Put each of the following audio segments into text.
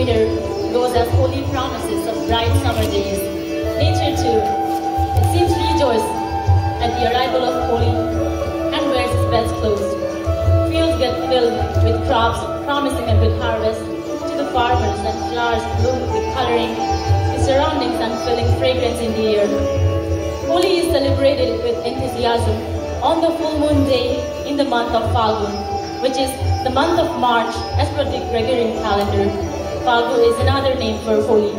later goes as holy promises of bright summer days. Nature too, it seems to rejoice at the arrival of Holi and wears its best clothes. Fields get filled with crops promising a good harvest to the farmers, and flowers bloom with coloring the surroundings and filling fragrance in the air. Holi is celebrated with enthusiasm on the full moon day in the month of Falgun, which is the month of March as per the Gregorian calendar. Falgun is another name for Holi.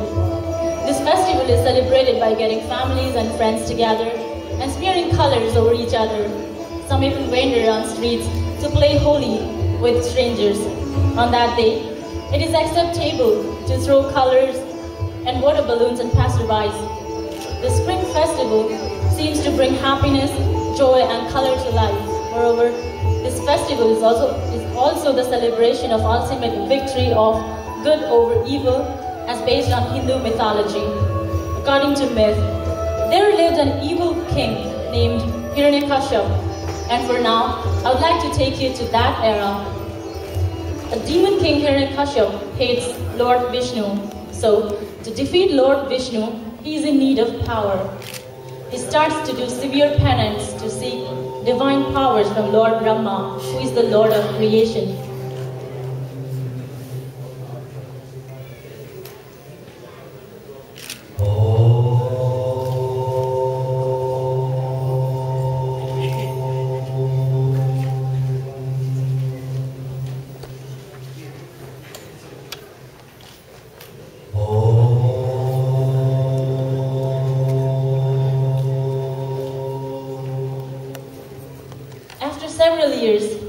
This festival is celebrated by getting families and friends together and smearing colors over each other. Some even wander on streets to play Holi with strangers. On that day, it is acceptable to throw colors and water balloons at passerbys. The spring festival seems to bring happiness, joy and color to life. Moreover, this festival is also the celebration of ultimate victory of good over evil as based on Hindu mythology. According to myth, there lived an evil king named Hiranyakashipu, and for now, I would like to take you to that era. A demon king Hiranyakashipu hates Lord Vishnu, so to defeat Lord Vishnu, he is in need of power. He starts to do severe penance to seek divine powers from Lord Brahma, who is the Lord of creation.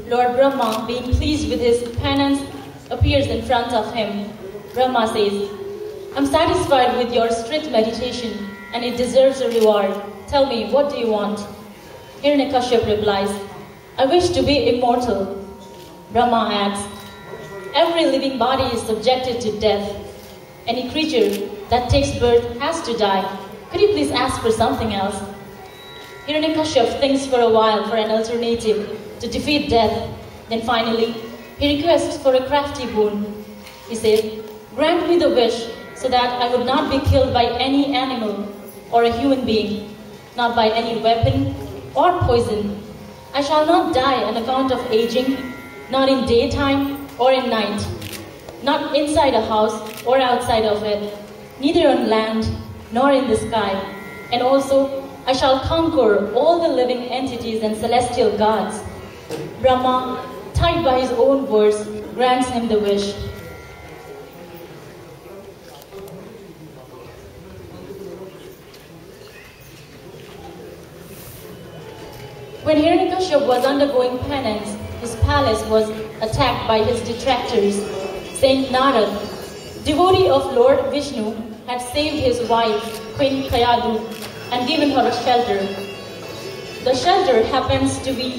Lord Brahma, being pleased with his penance, appears in front of him. Brahma says, "I'm satisfied with your strict meditation, and it deserves a reward. Tell me, what do you want?" Hiranyakashipu replies, "I wish to be immortal." Brahma adds, "Every living body is subjected to death. Any creature that takes birth has to die. Could you please ask for something else?" Hiranyakashipu thinks for a while for an alternative to defeat death. Then finally, he requests for a crafty boon. He says, "Grant me the wish so that I would not be killed by any animal or a human being, not by any weapon or poison. I shall not die on account of aging, not in daytime or in night, not inside a house or outside of it, neither on land nor in the sky. And also, I shall conquer all the living entities and celestial gods." Brahma, tied by his own words, grants him the wish. When Hiranyakashipu was undergoing penance, his palace was attacked by his detractors. Saint Narad, devotee of Lord Vishnu, had saved his wife, Queen Kayadu, and given her a shelter. The shelter happens to be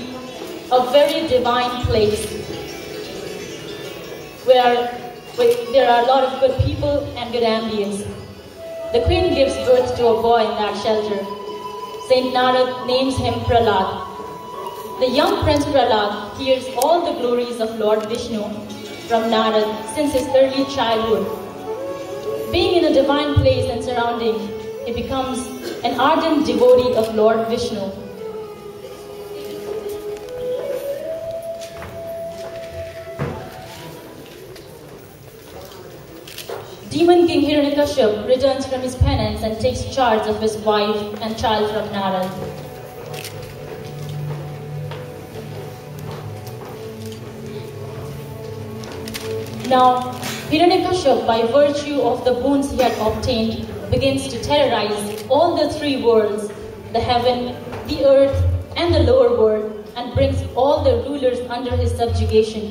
a very divine place where there are a lot of good people and good ambience. The queen gives birth to a boy in that shelter. Saint Narad names him Prahlad. The young prince Prahlad hears all the glories of Lord Vishnu from Narad since his early childhood. Being in a divine place and surrounding, he becomes an ardent devotee of Lord Vishnu. Demon King Hiranyakashipu returns from his penance and takes charge of his wife and child from Narad. Now, Hiranyakashipu, by virtue of the boons he had obtained, begins to terrorize all the three worlds, the heaven, the earth, and the lower world, and brings all the rulers under his subjugation.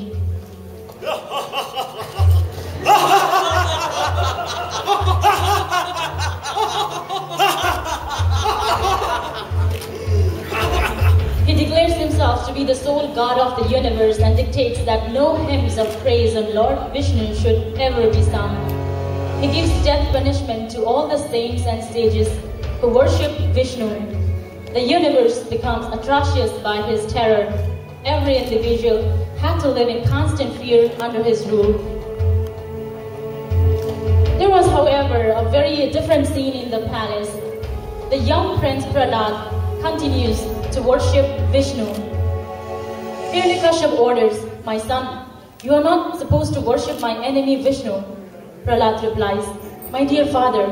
He declares himself to be the sole God of the universe and dictates that no hymns of praise on Lord Vishnu should ever be sung. He gives death punishment to all the saints and sages who worship Vishnu. The universe becomes atrocious by his terror. Every individual had to live in constant fear under his rule. however, a very different scene in the palace. The young prince Prahlad continues to worship Vishnu. Hiranyakashipu orders, "My son, you are not supposed to worship my enemy Vishnu." Prahlad replies, "My dear father,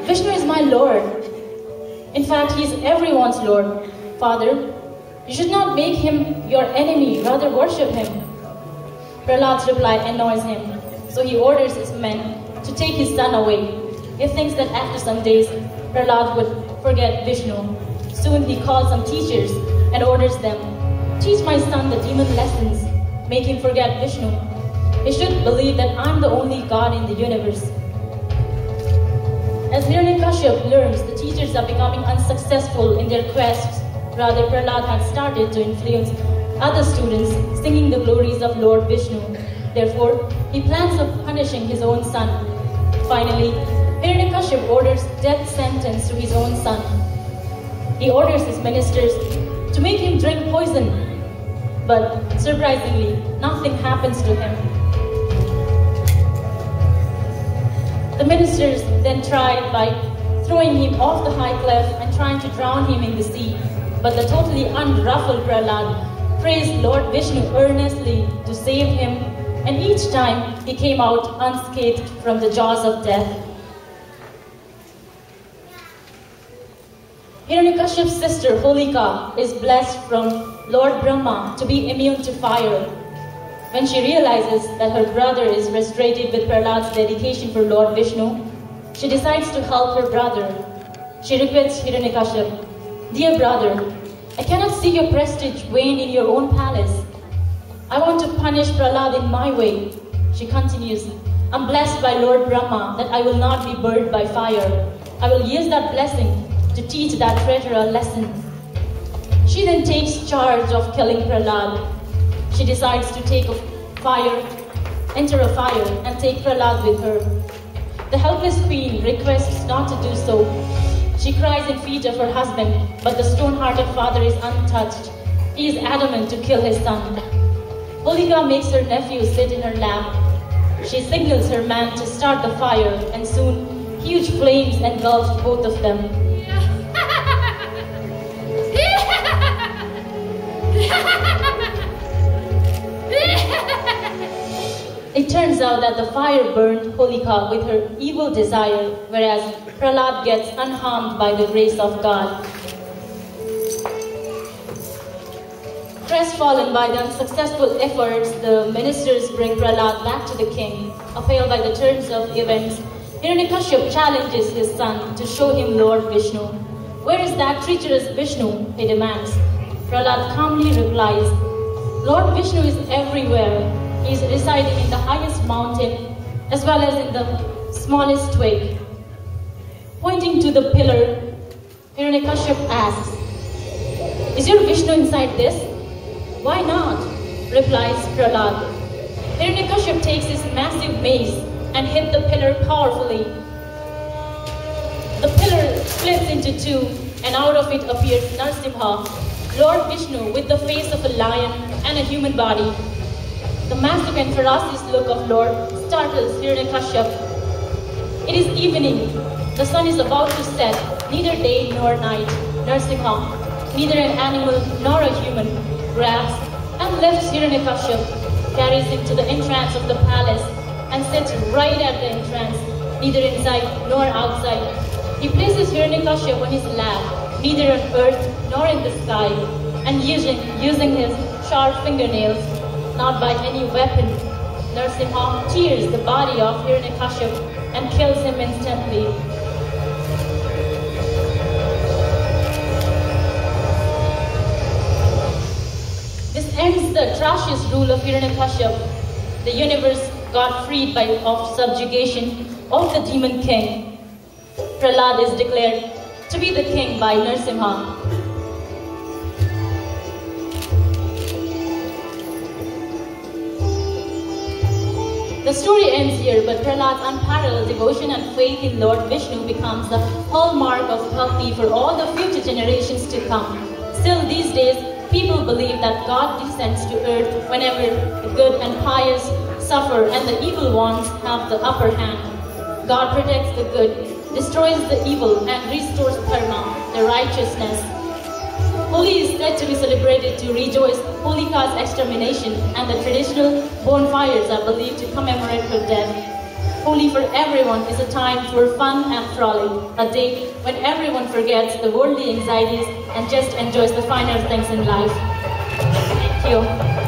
Vishnu is my Lord. In fact, he is everyone's Lord. Father, you should not make him your enemy, rather worship him." Prahlad's reply annoys him, so he orders his men to take his son away. He thinks that after some days, Prahlad would forget Vishnu. Soon he calls some teachers and orders them, "Teach my son the demon lessons, make him forget Vishnu. He should believe that I'm the only God in the universe." As Hiranyakashipu learns the teachers are becoming unsuccessful in their quests, rather Prahlad had started to influence other students singing the glories of Lord Vishnu. Therefore, he plans on punishing his own son. Finally, Hiranyakashipu orders death sentence to his own son. He orders his ministers to make him drink poison, but surprisingly, nothing happens to him. The ministers then tried by throwing him off the high cliff and trying to drown him in the sea, but the totally unruffled Prahlad praised Lord Vishnu earnestly to save him, and each time he came out unscathed from the jaws of death. Hiranyakashipu's sister Holika is blessed from Lord Brahma to be immune to fire. When she realizes that her brother is frustrated with Prahlad's dedication for Lord Vishnu, she decides to help her brother. She requests Hiranyakashipu, "Dear brother, I cannot see your prestige wane in your own palace. I want to punish Prahlad in my way." She continues, "I'm blessed by Lord Brahma that I will not be burned by fire. I will use that blessing to teach that traitor a lesson." She then takes charge of killing Prahlad. She decides to enter a fire and take Prahlad with her. The helpless queen requests not to do so. She cries in feet of her husband, but the stone-hearted father is untouched. He is adamant to kill his son. Holika makes her nephew sit in her lap. She signals her man to start the fire, and soon huge flames engulf both of them. It turns out that the fire burned Holika with her evil desire, whereas Prahlad gets unharmed by the grace of God. Crestfallen by the unsuccessful efforts, the ministers bring Prahlad back to the king. Appalled by the turns of events, Hiranyakashipu challenges his son to show him Lord Vishnu. "Where is that treacherous Vishnu?" he demands. Prahlad calmly replies, "Lord Vishnu is everywhere. He is residing in the highest mountain as well as in the smallest twig." Pointing to the pillar, Hiranyakashipu asks, "Is your Vishnu inside this?" "Why not?" replies Prahlad. Hiranyakashipu takes his massive mace and hits the pillar powerfully. The pillar splits into two, and out of it appears Narasimha, Lord Vishnu with the face of a lion and a human body. The massive and ferocious look of Lord startles Hiranyakashipu. It is evening. The sun is about to set, neither day nor night. Narasimha, neither an animal nor a human, grabs and lifts Hiranyakashipu, carries him to the entrance of the palace, and sits right at the entrance, neither inside nor outside. He places Hiranyakashipu on his lap, neither on earth nor in the sky, and using his sharp fingernails, not by any weapon, Narasimha tears the body of Hiranyakashipu and kills him instantly. This ends the atrocious rule of Hiranyakashipu. The universe got freed of subjugation of the demon king. Prahlad is declared to be the king by Narasimha. The story ends here, but Prahlad's unparalleled devotion and faith in Lord Vishnu becomes the hallmark of bhakti for all the future generations to come. Still, these days, people believe that God descends to earth whenever the good and pious suffer and the evil ones have the upper hand. God protects the good, destroys the evil, and restores dharma, the righteousness. Holi is said to be celebrated to rejoice Holika's extermination, and the traditional bonfires are believed to commemorate her death. Holi for everyone is a time for fun and frolic, a day when everyone forgets the worldly anxieties and just enjoys the finer things in life. Thank you.